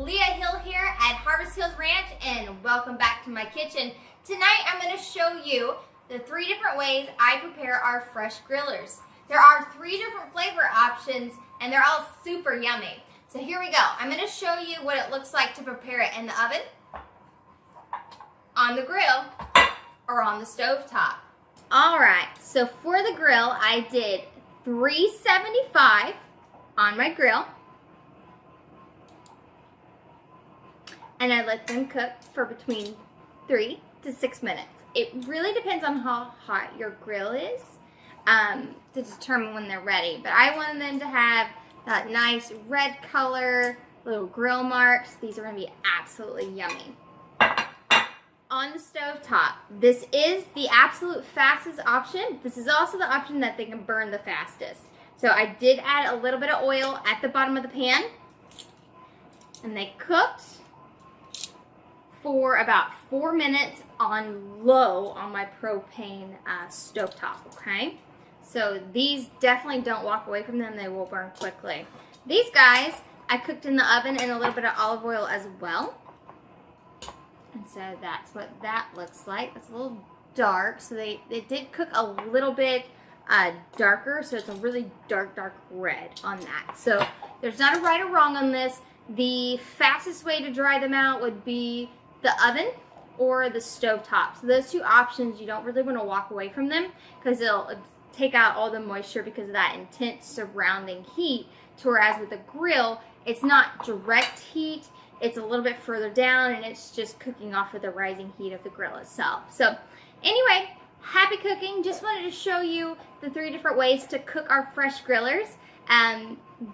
Leah Hill here at Harvest Hills Ranch, and welcome back to my kitchen. Tonight I'm going to show you the 3 different ways I prepare our fresh grillers. There are 3 different flavor options and they're all super yummy. So here we go. I'm going to show you what it looks like to prepare it in the oven, on the grill, or on the stove top. Alright, so for the grill I did 375 on my grill. And I let them cook for between 3 to 6 minutes. It really depends on how hot your grill is to determine when they're ready. But I wanted them to have that nice red color, little grill marks. These are going to be absolutely yummy. On the stove top, this is the absolute fastest option. This is also the option that they can burn the fastest. So I did add a little bit of oil at the bottom of the pan. And they cooked for about 4 minutes on low on my propane stovetop, okay? So these definitely don't walk away from them. They will burn quickly. These guys, I cooked in the oven in a little bit of olive oil as well. And so that's what that looks like. It's a little dark. So they did cook a little bit darker. So it's a really dark red on that. So there's not a right or wrong on this. The fastest way to dry them out would be the oven or the stove top. So those 2 options, you don't really want to walk away from them because it'll take out all the moisture because of that intense surrounding heat. Whereas with the grill, it's not direct heat. It's a little bit further down and it's just cooking off of the rising heat of the grill itself. So anyway, happy cooking. Just wanted to show you the 3 different ways to cook our fresh grillers.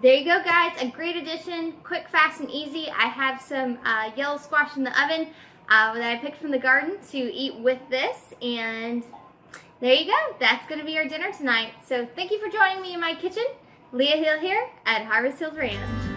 There you go, guys. A great addition, quick, fast, and easy. I have some yellow squash in the oven that I picked from the garden to eat with this. And there you go. That's going to be our dinner tonight. So thank you for joining me in my kitchen. Leah Hill here at Harvest Hills Ranch.